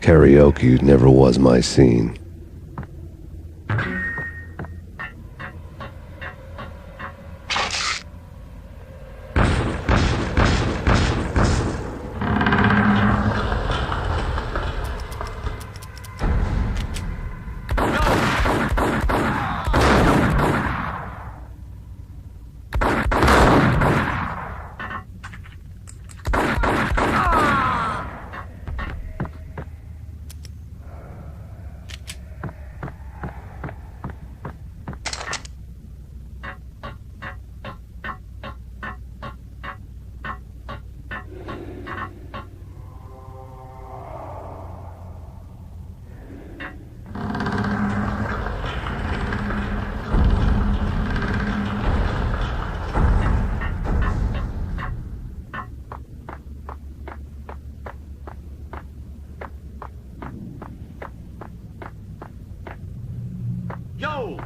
Karaoke never was my scene. Yo!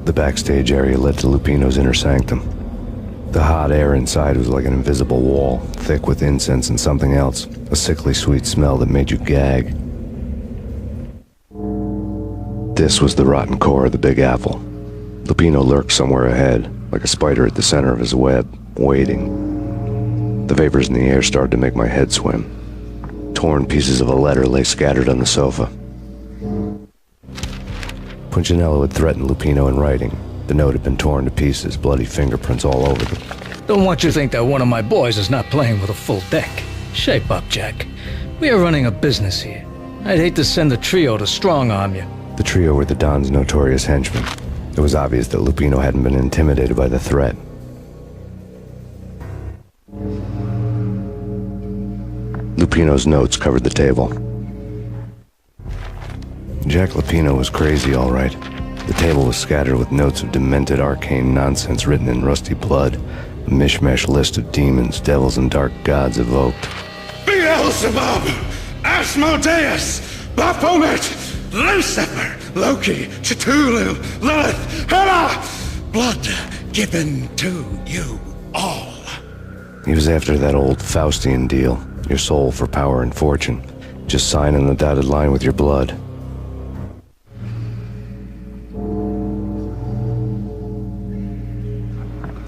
The backstage area led to Lupino's inner sanctum. The hot air inside was like an invisible wall, thick with incense and something else, a sickly sweet smell that made you gag. This was the rotten core of the Big Apple. Lupino lurked somewhere ahead, like a spider at the center of his web, waiting. The vapors in the air started to make my head swim. Torn pieces of a letter lay scattered on the sofa. Punchinello had threatened Lupino in writing. The note had been torn to pieces, bloody fingerprints all over them. Don't want you to think that one of my boys is not playing with a full deck. Shape up, Jack. We are running a business here. I'd hate to send the trio to strong-arm you. The trio were the Don's notorious henchmen. It was obvious that Lupino hadn't been intimidated by the threat. Lupino's notes covered the table. Jack Lupino was crazy, all right. The table was scattered with notes of demented arcane nonsense written in rusty blood, a mishmash list of demons, devils, and dark gods evoked. Beelzebub! Asmodeus! Baphomet! Lucifer! Loki! Cthulhu! Lilith! Hela! Blood given to you all. He was after that old Faustian deal, your soul for power and fortune. Just sign on the dotted line with your blood.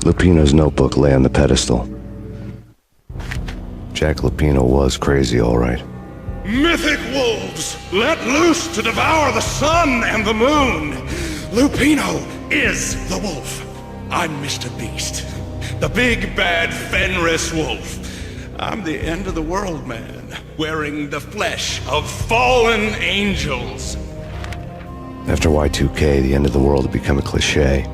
Lupino's notebook lay on the pedestal. Jack Lupino was crazy, all right. Mythic wolves, let loose to devour the sun and the moon. Lupino is the wolf. I'm Mr. Beast, the big bad Fenris wolf. I'm the end of the world man, wearing the flesh of fallen angels. After Y2K, the end of the world had become a cliché.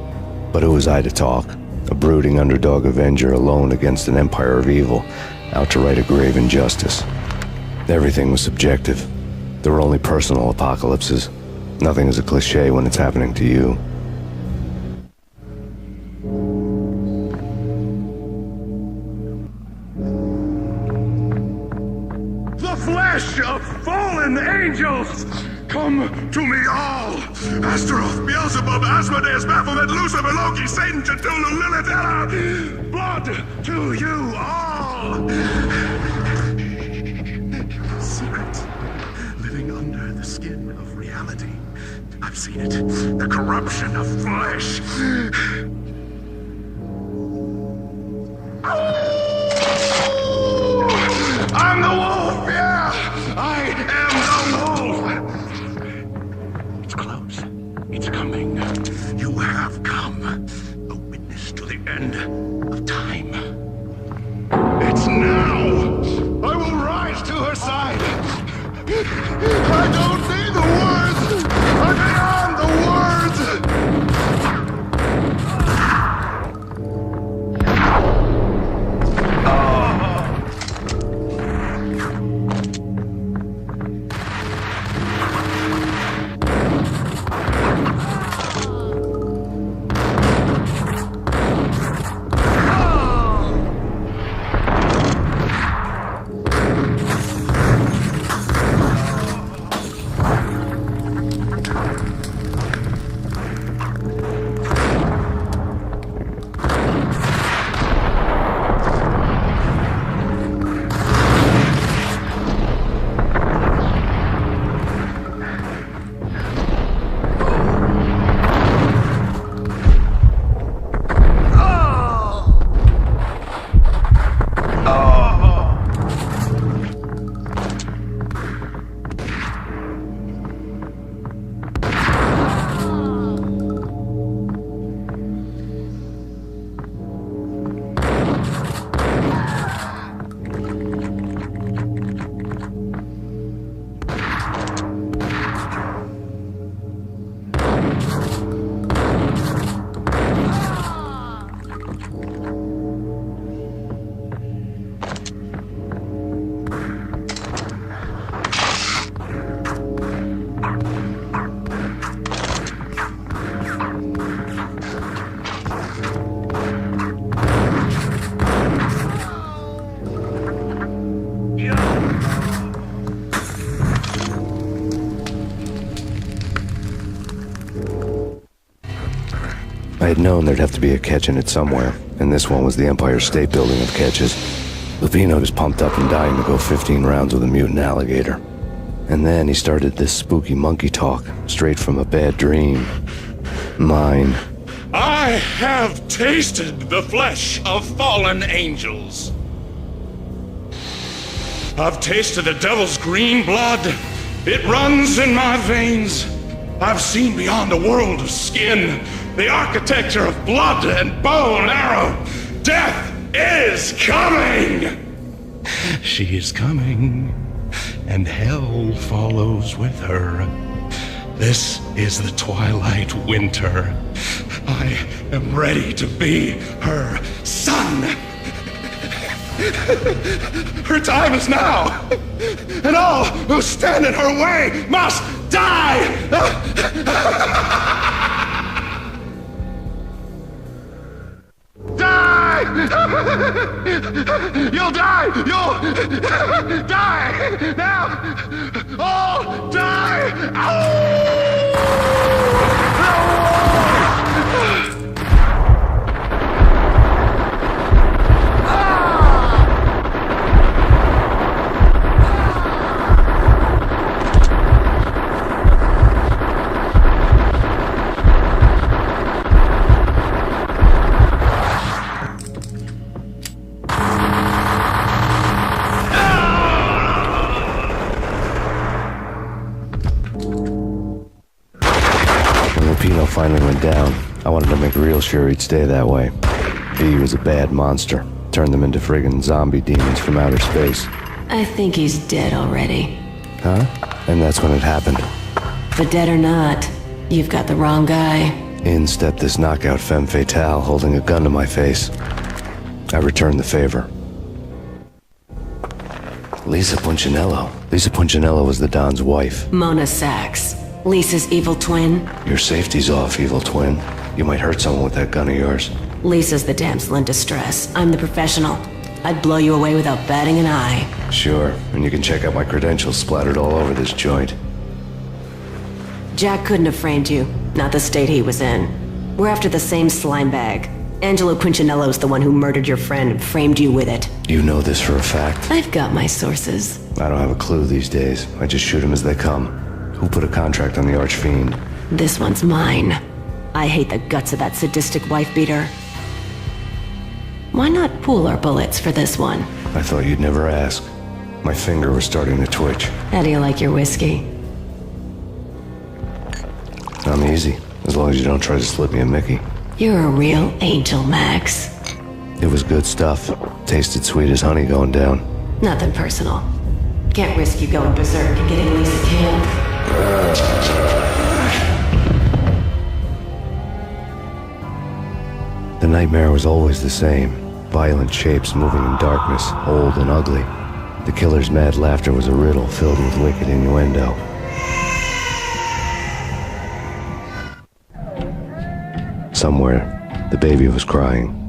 But who was I to talk? A brooding underdog avenger alone against an empire of evil, out to right a grave injustice. Everything was subjective. There were only personal apocalypses. Nothing is a cliché when it's happening to you. The flesh of fallen angels! Come to me all! Astaroth, Beelzebub, Asmodeus, Baphomet, Lucifer, Loki, Satan, Cthulhu, Lilith, Hela! Blood to you all! Secret, living under the skin of reality. I've seen it. The corruption of flesh. I'm the wolf, yeah! I am the wolf! end of time. It's now! I will rise to her side! I don't need the words! I'm beyond the words! I had known there'd have to be a catch in it somewhere, and this one was the Empire State Building of catches. Lupino was pumped up and dying to go 15 rounds with a mutant alligator. And then he started this spooky monkey talk, straight from a bad dream. Mine. I have tasted the flesh of fallen angels. I've tasted the devil's green blood. It runs in my veins. I've seen beyond a world of skin, the architecture of blood and bow and arrow. Death is coming! She is coming, and hell follows with her. This is the twilight winter. I am ready to be her son. Her time is now, and all who stand in her way must die! Die! You'll die! You'll die! Now! All die! Pino finally went down. I wanted to make real sure he'd stay that way. V was a bad monster. Turned them into friggin' zombie demons from outer space. I think he's dead already. Huh? And that's when it happened. But dead or not, you've got the wrong guy. In stepped this knockout femme fatale holding a gun to my face. I returned the favor. Lisa Punchinello. Lisa Punchinello was the Don's wife. Mona Sachs, Lisa's evil twin. Your safety's off, evil twin. You might hurt someone with that gun of yours. Lisa's the damsel in distress. I'm the professional. I'd blow you away without batting an eye. Sure, and you can check out my credentials splattered all over this joint. Jack couldn't have framed you. Not the state he was in. We're after the same slime bag. Angelo Punchinello's the one who murdered your friend and framed you with it. You know this for a fact? I've got my sources. I don't have a clue these days. I just shoot them as they come. Who put a contract on the Archfiend? This one's mine. I hate the guts of that sadistic wife-beater. Why not pool our bullets for this one? I thought you'd never ask. My finger was starting to twitch. How do you like your whiskey? I'm easy, as long as you don't try to slip me a Mickey. You're a real angel, Max. It was good stuff. Tasted sweet as honey going down. Nothing personal. Can't risk you going berserk and getting Lisa killed. The nightmare was always the same. Violent shapes moving in darkness, old and ugly. The killer's mad laughter was a riddle filled with wicked innuendo. Somewhere, the baby was crying.